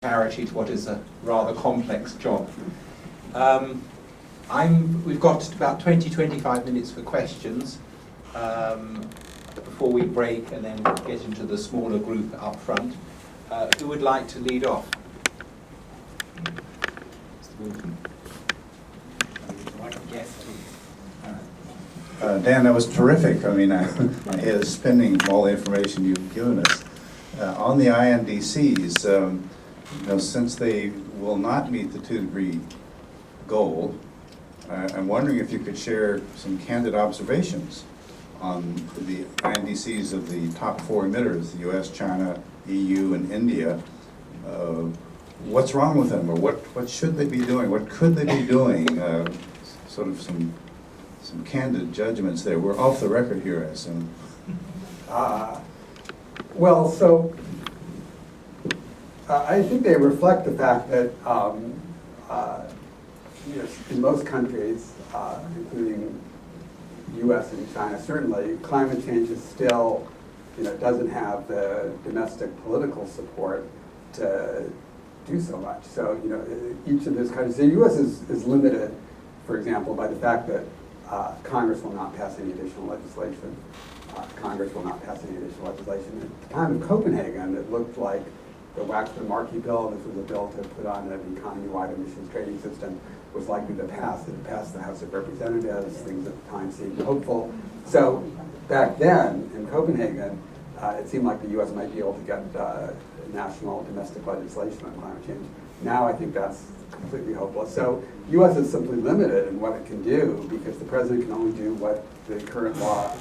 clarity to what is a rather complex job. We've got about 20-25 minutes for questions before we break and then get into the smaller group up front. Who would like to lead off? Dan, that was terrific. I mean, my head is spinning from all the information you've given us. On the INDCs, since they will not meet the 2-degree goal, I'm wondering if you could share some candid observations on the INDCs of the top 4 emitters, the US, China, EU, and India. What's wrong with them, or what should they be doing? What could they be doing? Sort of some candid judgments there. We're off the record here, I assume. I think they reflect the fact that in most countries, including U.S. and China, certainly climate change is still, doesn't have the domestic political support to do so much. So, each of those countries, the U.S. is limited, for example, by the fact that Congress will not pass any additional legislation. Congress will not pass any additional legislation. At the time of Copenhagen, it looked like the Waxman-Markey bill, this was a bill to put on an economy-wide emissions trading system, was likely to pass. It passed the House of Representatives. Things at the time seemed hopeful. So back then, in Copenhagen, it seemed like the U.S. might be able to get national domestic legislation on climate change. Now I think that's completely hopeless. So the U.S. is simply limited in what it can do because the president can only do what the current law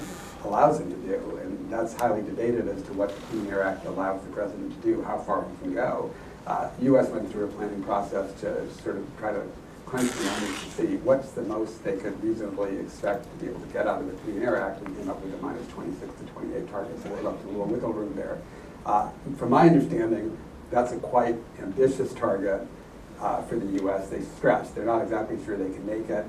allows him to do, and that's highly debated as to what the Clean Air Act allows the president to do, how far he can go. The U.S. went through a planning process to sort of try to crunch the numbers to see what's the most they could reasonably expect to be able to get out of the Clean Air Act, and came up with a minus 26 to 28 target, so they left a little wiggle room there. From my understanding, that's a quite ambitious target for the U.S. They stretch. They're not exactly sure they can make it.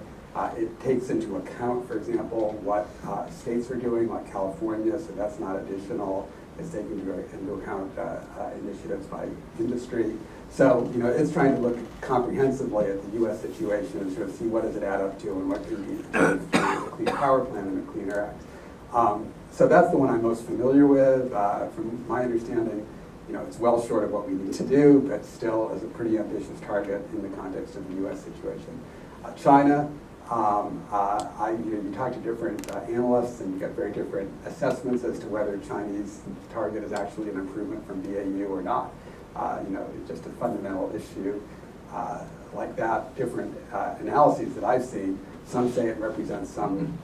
It takes into account, for example, what states are doing, like California, so that's not additional. It's taking into account initiatives by industry. So, it's trying to look comprehensively at the U.S. situation and sort of see what does it add up to and what can be done for the Clean Power Plan and the Clean Air Act. So that's the one I'm most familiar with. From my understanding, it's well short of what we need to do, but still is a pretty ambitious target in the context of the U.S. situation. China, you talk to different analysts and you get very different assessments as to whether Chinese target is actually an improvement from BAU or not. It's just a fundamental issue like that. Different analyses that I've seen, some say it represents some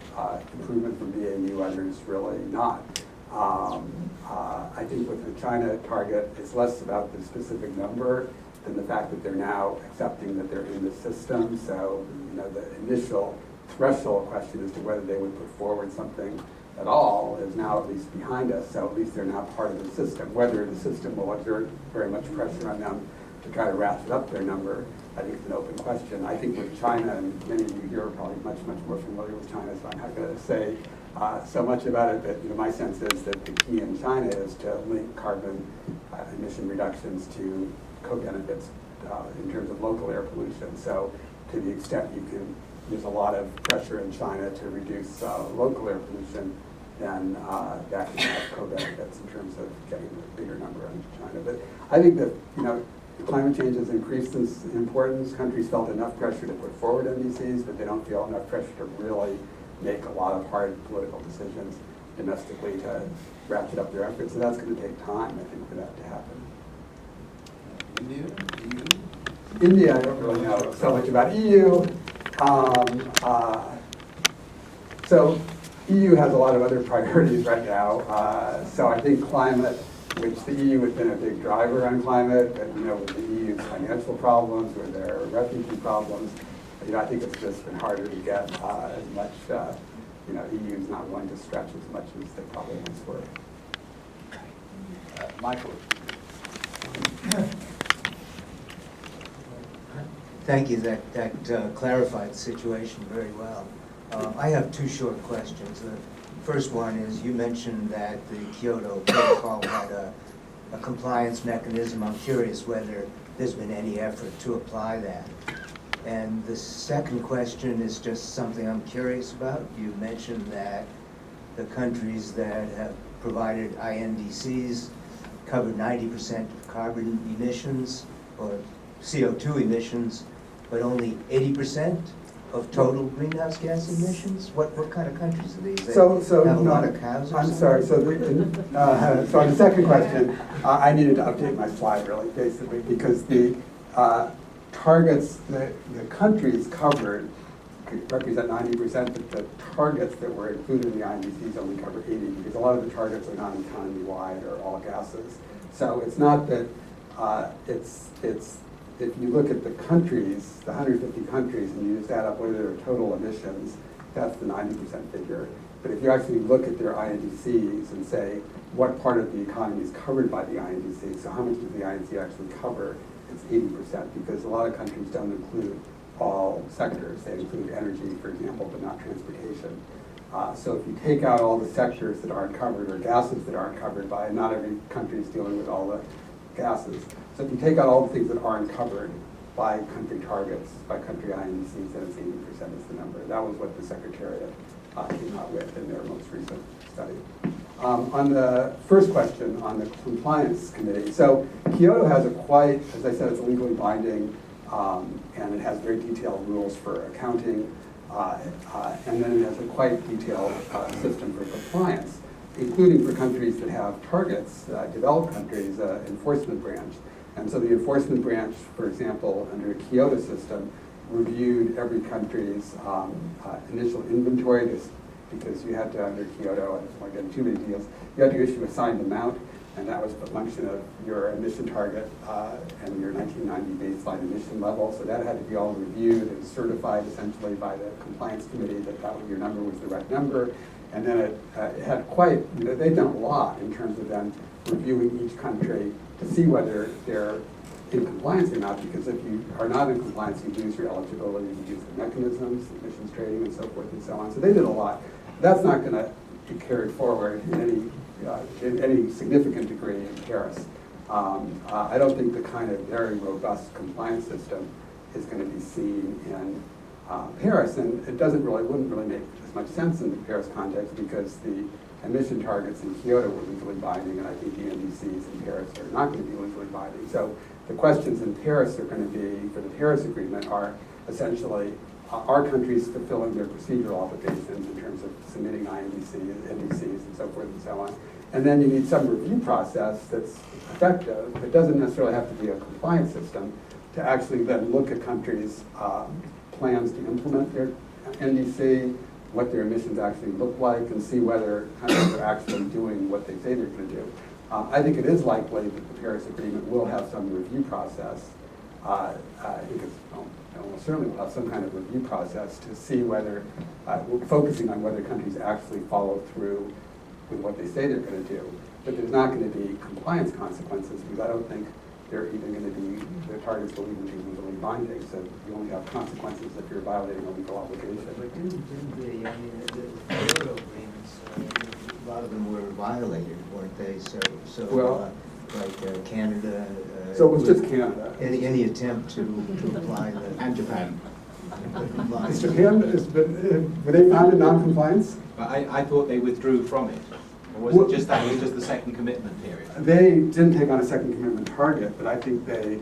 improvement from BAU, others really not. I think with the China target, it's less about the specific number than the fact that they're now accepting that they're in the system. So, the initial threshold question as to whether they would put forward something at all is now at least behind us. So at least they're now part of the system. Whether the system will exert very much pressure on them to try to ratchet up their number, I think is an open question. I think with China, and many of you here are probably much more familiar with China, so I'm not going to say so much about it, but my sense is that the key in China is to link carbon emission reductions to co-benefits in terms of local air pollution. So to the extent there's a lot of pressure in China to reduce local air pollution, then that can have co-benefits in terms of getting a bigger number into China. But I think that climate change has increased in importance. Countries felt enough pressure to put forward NDCs, but they don't feel enough pressure to really make a lot of hard political decisions domestically to ratchet up their efforts. So that's going to take time, I think, for that to happen. India, I don't really know so much about. EU. So EU has a lot of other priorities right now. So I think climate, which the EU has been a big driver on climate, but with the EU's financial problems, with their refugee problems, I think it's just been harder to get as much. EU is not willing to stretch as much as they probably once were. Michael. Thank you. That clarified the situation very well. I have 2 short questions. The first one is, you mentioned that the Kyoto Protocol had a compliance mechanism. I'm curious whether there's been any effort to apply that. And the second question is just something I'm curious about. You mentioned that the countries that have provided INDCs cover 90% of carbon emissions or CO2 emissions, but only 80% of total greenhouse gas emissions? What kind of countries are these? They So have a no, lot of cows or I'm something? sorry, so on the second question, I needed to update my slide really, basically, because the targets, the countries covered represent 90%, but the targets that were included in the INDCs only cover 80, because a lot of the targets are not economy-wide or all gases. So it's not that, it's if you look at the countries, the 150 countries, and you just add up what are their total emissions, that's the 90% figure. But if you actually look at their INDCs and say, what part of the economy is covered by the INDC, so how much does the INDC actually cover, it's 80%, because a lot of countries don't include all sectors. They include energy, for example, but not transportation. So if you take out all the sectors that aren't covered, or gases that aren't covered by, not every country is dealing with all the gases. So if you take out all the things that aren't covered by country targets, by country INDCs, then it's 80% is the number. That was what the Secretariat came out with in their most recent study. On the first question, on the compliance committee, so Kyoto has a quite, as I said, it's legally binding, and it has very detailed rules for accounting, and then it has a quite detailed system for compliance, including for countries that have targets, developed countries, enforcement branch. And so the enforcement branch, for example, under the Kyoto system, reviewed every country's initial inventory, just because you had to, under Kyoto, I don't want to get into too many details, you had to issue a signed amount, and that was a function of your emission target and your 1990 baseline emission level. So that had to be all reviewed and certified essentially by the compliance committee that your number was the right number. And then it had quite, they've done a lot in terms of them reviewing each country to see whether they're in compliance or not, because if you are not in compliance, you lose your eligibility to use the mechanisms, emissions trading, and so forth and so on. So they did a lot. That's not going to be carried forward in any significant degree in Paris. I don't think the kind of very robust compliance system is going to be seen in Paris, and it wouldn't really make as much sense in the Paris context, because the emission targets in Kyoto were legally binding, and I think the NDCs in Paris are not going to be legally binding. So the questions in Paris are going to be, for the Paris Agreement, are essentially, are countries fulfilling their procedural obligations in terms of submitting NDCs, and so forth and so on. And then you need some review process that's effective. It doesn't necessarily have to be a compliance system to actually then look at countries' plans to implement their NDC, what their emissions actually look like, and see whether countries are actually doing what they say they're going to do. I think it is likely that the Paris Agreement will have some review process. I think it's almost certainly will have some kind of review process to see whether, focusing on whether countries actually follow through with what they say they're going to do. But there's not going to be compliance consequences, because I don't think they're even going to be, the targets will even be legally binding. So you only have consequences if you're violating a legal obligation. But didn't the, I mean, the Kyoto agreements, a lot of them were violated, weren't they? So Well, like Canada. So it was just Canada. Any attempt to apply the. And Japan. Is Japan, were they found in non-compliance? But I thought they withdrew from it. Or was it just that it was just the second commitment period? They didn't take on a second commitment target, but I think they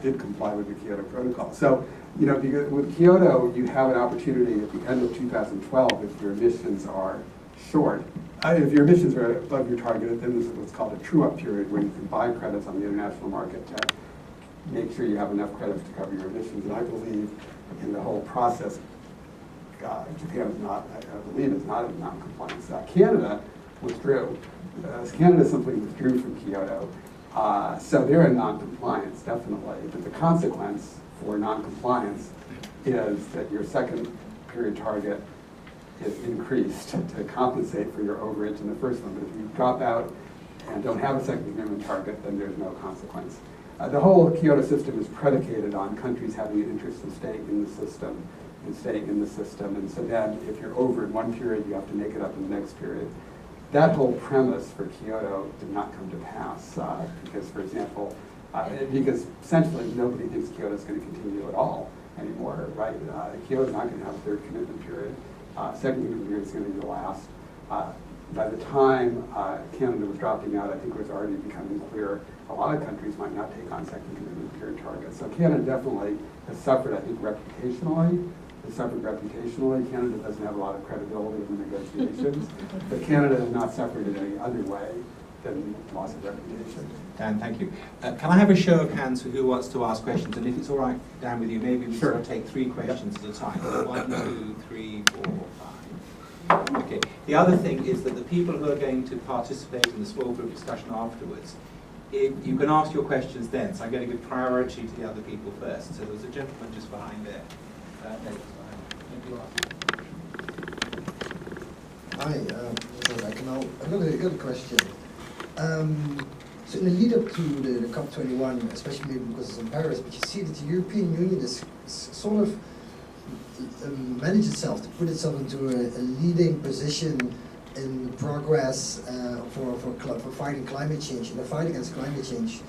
did comply with the Kyoto Protocol. So, because with Kyoto, you have an opportunity at the end of 2012, if your emissions are short. If your emissions are above your target, then this is what's called a true-up period, where you can buy credits on the international market to make sure you have enough credits to cover your emissions. And I believe in the whole process, Japan is not, I believe it's not in non-compliance. Canada withdrew. Canada simply withdrew from Kyoto. So they're in non-compliance, definitely. But the consequence for non-compliance is that your second period target is increased to compensate for your overage in the first one. But if you drop out and don't have a second commitment target, then there's no consequence. The whole Kyoto system is predicated on countries having an interest in staying in the system and staying in the system. And so then if you're over in one period, you have to make it up in the next period. That whole premise for Kyoto did not come to pass because, for example, Because essentially nobody thinks Kyoto is going to continue at all anymore, right? Kyoto is not going to have a third commitment period. Second commitment period is going to be the last. By the time Canada was dropping out, I think it was already becoming clear a lot of countries might not take on second commitment period targets. So Canada definitely has suffered, I think, reputationally. Canada doesn't have a lot of credibility in the negotiations, but Canada has not suffered in any other way than loss of reputation. Dan, thank you. Can I have a show of hands for who wants to ask questions? And if it's all right, Dan, with you, maybe we Sure. sort of take 3 questions at a time. 1, 2, 3, 4, 5. Okay. The other thing is that the people who are going to participate in the small group discussion afterwards, you can ask your questions then. So I'm going to give priority to the other people first. So there's a gentleman just behind there. Maybe you ask. Hi, I've got a question. So in the lead up to the COP21, especially maybe because it's in Paris, but you see that the European Union is sort of managed itself to put itself into a leading position in the progress for fighting climate change, in the fight against climate change.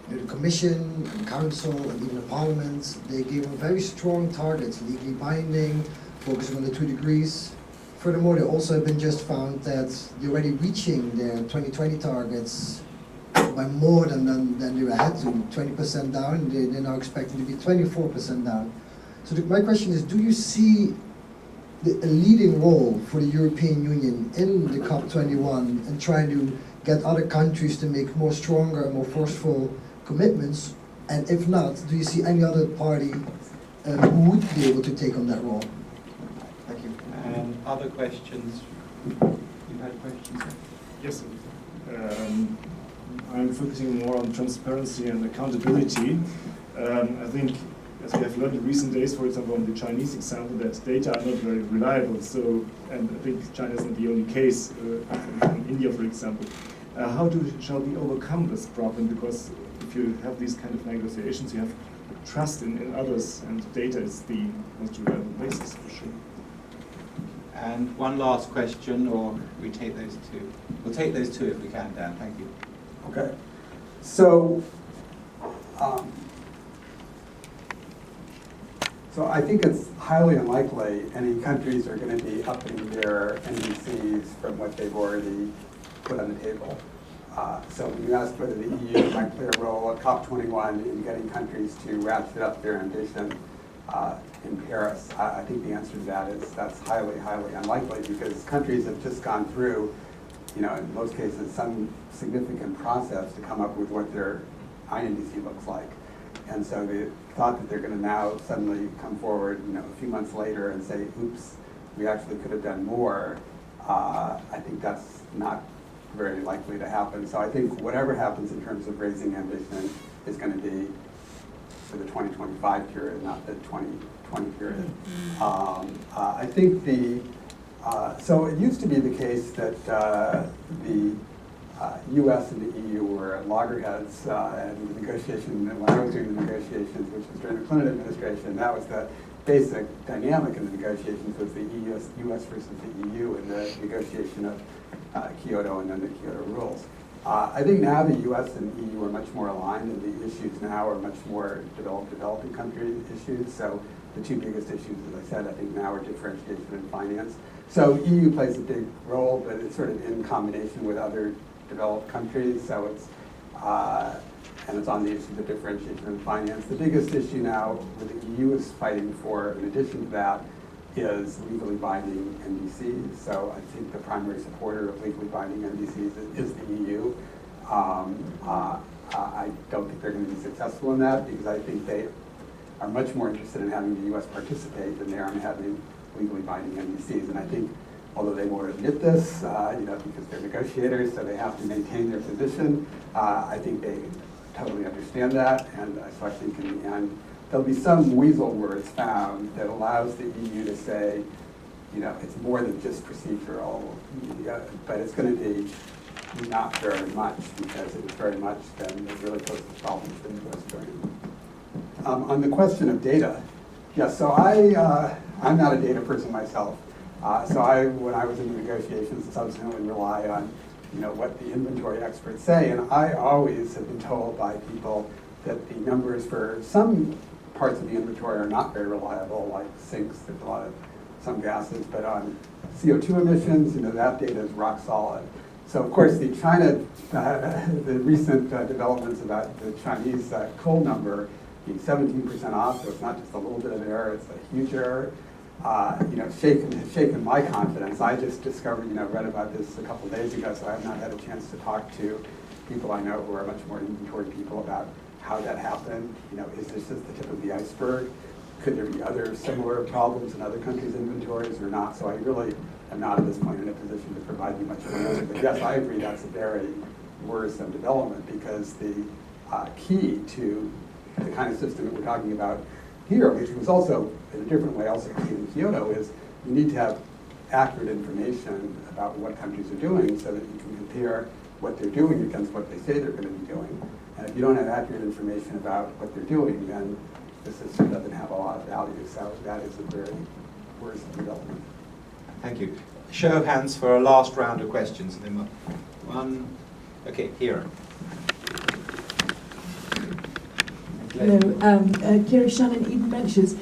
You know, the Commission and Council and even the Parliament, they gave them very strong targets, legally binding, focusing on the 2 degrees. Furthermore, they also have been just found that they're already reaching their 2020 targets by more than they had to, 20% down. They're now expecting to be 24% down. So my question is, do you see a leading role for the European Union in the COP21 and trying to get other countries to make more stronger and more forceful commitments? And if not, do you see any other party who would be able to take on that role? Thank you. And other questions? You had questions? Yes. I'm focusing more on transparency and accountability. I think, as we have learned in recent days, for example, on the Chinese example, that data are not very reliable. So, and I think China is not the only case. In India, for example, shall we overcome this problem? Because if you have these kind of negotiations, you have trust in others, and data is the most reliable basis for sure. And one last question, or we take those 2? We'll take those 2 if we can, Dan. Thank you. Okay. So, so I think it's highly unlikely any countries are going to be upping their NDCs from what they've already put on the table. So when you asked whether the EU might play a role at COP21 in getting countries to ratchet up their ambition in Paris, I think the answer to that is that's highly, highly unlikely, because countries have just gone through, you know, in most cases, some significant process to come up with what their INDC looks like. And so the thought that they're going to now suddenly come forward, you know, a few months later and say, oops, we actually could have done more, I think that's not very likely to happen. So I think whatever happens in terms of raising ambition is going to be for the 2025 period, not the 2020 period. I think so it used to be the case that the U.S. and the EU were at loggerheads in the negotiation. When I was doing the negotiations, which was during the Clinton administration, that was the basic dynamic in the negotiations, was the U.S. versus the EU in the negotiation of Kyoto and then the Kyoto rules. I think now the U.S. and EU are much more aligned, and the issues now are much more developing country issues. So the 2 biggest issues, as I said, I think now are differentiation and finance. So EU plays a big role, but it's sort of in combination with other developed countries. So it's and it's on the issues of differentiation and finance. The biggest issue now with the EU is fighting for, in addition to that, is legally binding NDCs. So I think the primary supporter of legally binding NDCs is the EU. I don't think they're going to be successful in that, because I think they are much more interested in having the U.S. participate than they are in having legally binding NDCs. And I think, although they won't admit this, because they're negotiators, so they have to maintain their position, I think they totally understand that. And so I think in the end, there'll be some weasel words found that allows the EU to say, it's more than just procedural, but it's going to be not very much, because if it's very much, then it really poses problems for the U.S. doing. On the question of data, yes, so I'm not a data person myself. So when I was in the negotiations, subsequently rely on what the inventory experts say, and I always have been told by people that the numbers for some parts of the inventory are not very reliable, like sinks, there's a lot of some gases, but on CO2 emissions, that data is rock solid. So of course the China, the recent developments about the Chinese coal number being 17% off, so it's not just a little bit of error, it's a huge error. Shaken my confidence. I just discovered, read about this a couple days ago, so I have not had a chance to talk to people I know who are much more inventory people about how that happened. Is this just the tip of the iceberg? Could there be other similar problems in other countries' inventories or not? So I really am not at this point in a position to provide you much of an answer. But yes, I agree that's a very worrisome development, because the key to the kind of system that we're talking about here, which was also in a different way also key in Kyoto, is you need to have accurate information about what countries are doing so that you can compare what they're doing against what they say they're going to be doing. And if you don't have accurate information about what they're doing, then the system doesn't have a lot of value. So that is a very worrisome development. Thank you. Show of hands for a last round of questions. And then one. Okay, here. Hello, Kira Shannon, Eden Ventures.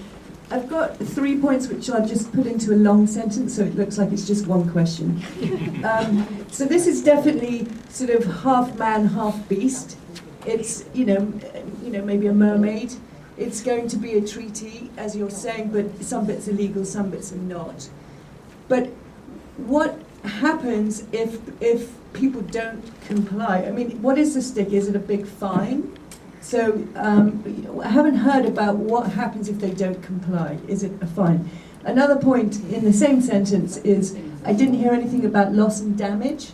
I've got 3 points which I'll just put into a long sentence so it looks like it's just one question. So this is definitely sort of half man, half beast. It's, maybe a mermaid. It's going to be a treaty, as you're saying, but some bits are legal, some bits are not. But what happens if people don't comply? I mean, what is the stick? Is it a big fine? So I haven't heard about what happens if they don't comply. Is it a fine? Another point in the same sentence is I didn't hear anything about loss and damage,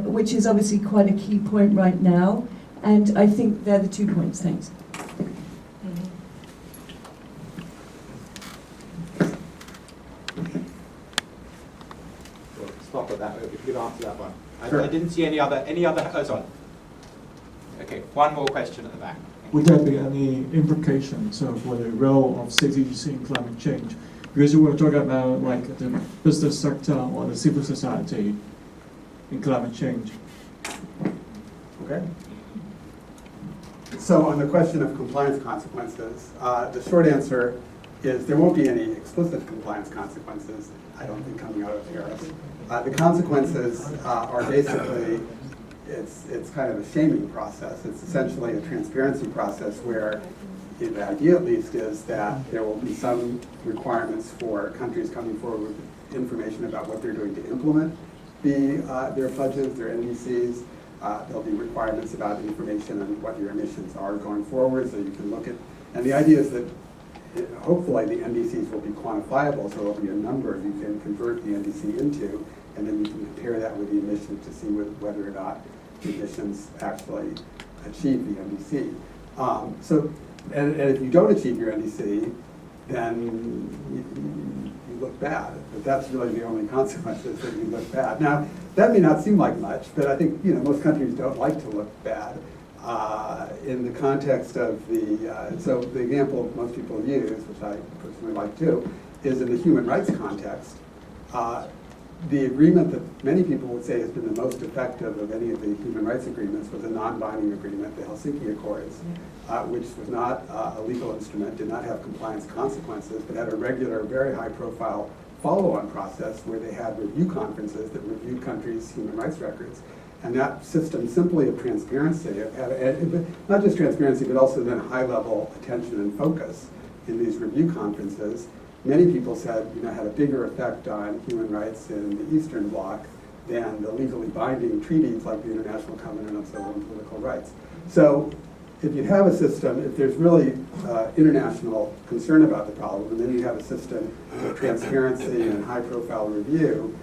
which is obviously quite a key point right now. And I think they're the 2 points. Thanks. We'll stop at that. If you could answer that one. Sure. I didn't see any other. Oh, sorry. Okay, one more question at the back. Would there be any implications for the role of cities in climate change? Because you were talking about like the business sector or the civil society in climate change. Okay. So on the question of compliance consequences, the short answer is there won't be any explicit compliance consequences, I don't think, coming out of Paris. The consequences are basically, it's kind of a shaming process. It's essentially a transparency process where the idea at least is that there will be some requirements for countries coming forward with information about what they're doing to implement their pledges, their NDCs. There'll be requirements about information on what your emissions are going forward, so you can look at, and the idea is that hopefully the NDCs will be quantifiable, so there'll be a number you can convert the NDC into, and then you can compare that with the emissions to see whether or not the emissions actually achieve the NDC. And if you don't achieve your NDC, then you look bad. But that's really the only consequence, is that you look bad. Now, that may not seem like much, but I think most countries don't like to look bad. In the context of so the example most people use, which I personally like too, is in the human rights context. The agreement that many people would say has been the most effective of any of the human rights agreements was a non-binding agreement, the Helsinki Accords, which was not a legal instrument, did not have compliance consequences, but had a regular, very high-profile follow-on process where they had review conferences that reviewed countries' human rights records. And that system simply of transparency, not just transparency, but also then high-level attention and focus in these review conferences, many people said had a bigger effect on human rights in the Eastern Bloc than the legally binding treaties like the International Covenant on Civil and Political Rights. So if you have a system, if there's really international concern about the problem, and then you have a system of transparency and high-profile review,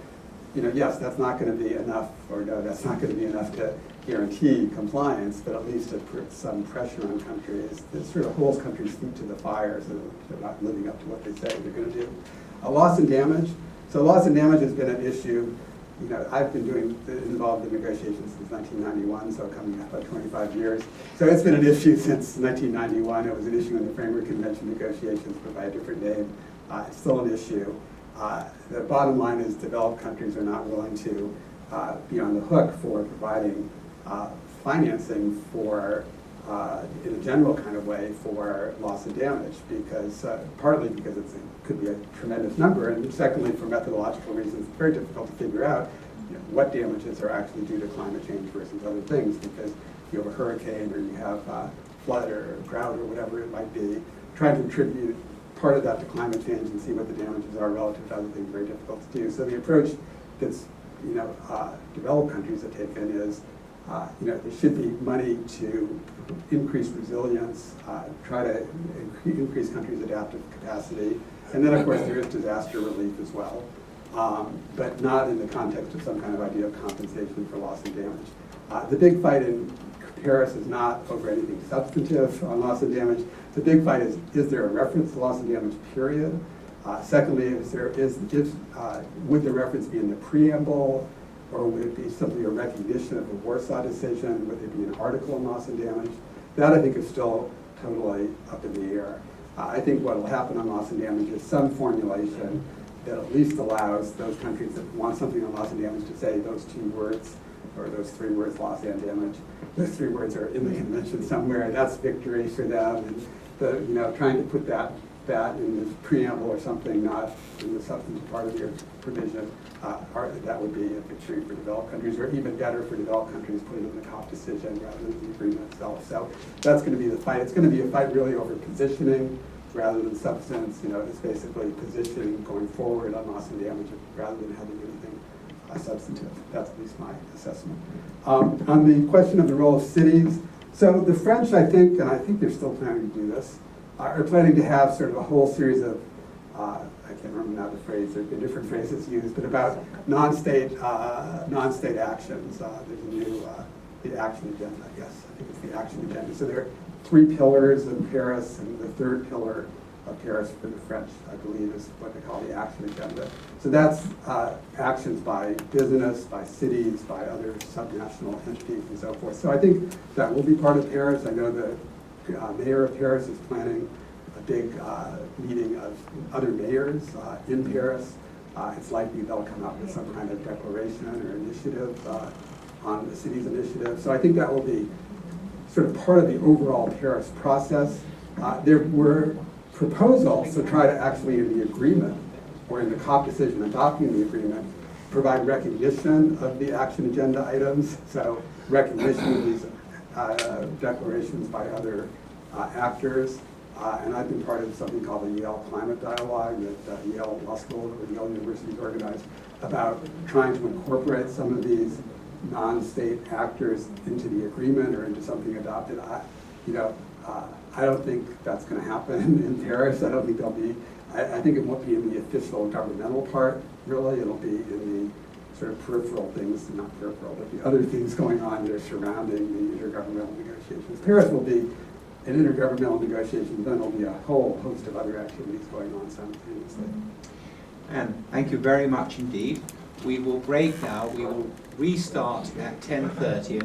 yes, that's not going to be enough, or no, that's not going to be enough to guarantee compliance, but at least to put some pressure on countries. It sort of holds countries' feet to the fire so that they're not living up to what they say they're going to do. Loss and damage. So loss and damage has been an issue. I've been involved in negotiations since 1991, so coming up about 25 years. So it's been an issue since 1991. It was an issue in the Framework Convention negotiations, but by a different name. It's still an issue. The bottom line is developed countries are not willing to be on the hook for providing financing for in a general kind of way for loss and damage, because partly because it could be a tremendous number, and secondly, for methodological reasons, it's very difficult to figure out what damages are actually due to climate change versus other things, because you have a hurricane or you have flood or drought or whatever it might be, trying to attribute part of that to climate change and see what the damages are relative to other things is very difficult to do. So the approach that's developed countries have taken is there should be money to increase resilience, try to increase countries' adaptive capacity, and then of course there is disaster relief as well, but not in the context of some kind of idea of compensation for loss and damage. The big fight in Paris is not over anything substantive on loss and damage. The big fight is there a reference to loss and damage, period? Secondly, would the reference be in the preamble, or would it be simply a recognition of the Warsaw decision? Would it be an article on loss and damage? That I think is still totally up in the air. I think what will happen on loss and damage is some formulation that at least allows those countries that want something on loss and damage to say those 2 words, or those 3 words, loss and damage. Those 3 words are in the convention somewhere. That's victory for them. And trying to put that in the preamble or something, not in the substantive part of your provision, that would be a victory for developed countries, or even better for developed countries, putting it in the COP decision rather than the agreement itself. So that's going to be the fight. It's going to be a fight really over positioning rather than substance. It's basically positioning going forward on loss and damage rather than having anything substantive. That's at least my assessment. On the question of the role of cities, so the French, I think, and I think they're still planning to do this, are planning to have sort of a whole series of, I can't remember now the phrase, there have been different phrases used, but about non-state actions. There's a new, the action agenda, I guess. I think it's the action agenda. So there are 3 pillars of Paris, and the 3rd pillar of Paris for the French, I believe, is what they call the action agenda. So that's actions by business, by cities, by other subnational entities and so forth. So I think that will be part of Paris. I know the mayor of Paris is planning a big meeting of other mayors in Paris. It's likely they'll come up with some kind of declaration or initiative on the city's initiative. So I think that will be sort of part of the overall Paris process. There were proposals to try to actually, in the agreement, or in the COP decision adopting the agreement, provide recognition of the action agenda items. So recognition of these declarations by other actors. And I've been part of something called the Yale Climate Dialogue that Yale Law School or Yale University organized about trying to incorporate some of these non-state actors into the agreement or into something adopted. I don't think that's going to happen in Paris. I don't think there'll be, I think it won't be in the official governmental part, really. It'll be in the sort of peripheral things, not peripheral, but the other things going on that are surrounding the intergovernmental negotiations. Paris will be an intergovernmental negotiation, then there'll be a whole host of other activities going on simultaneously. And thank you very much indeed. We will break now. We will restart at 10:30.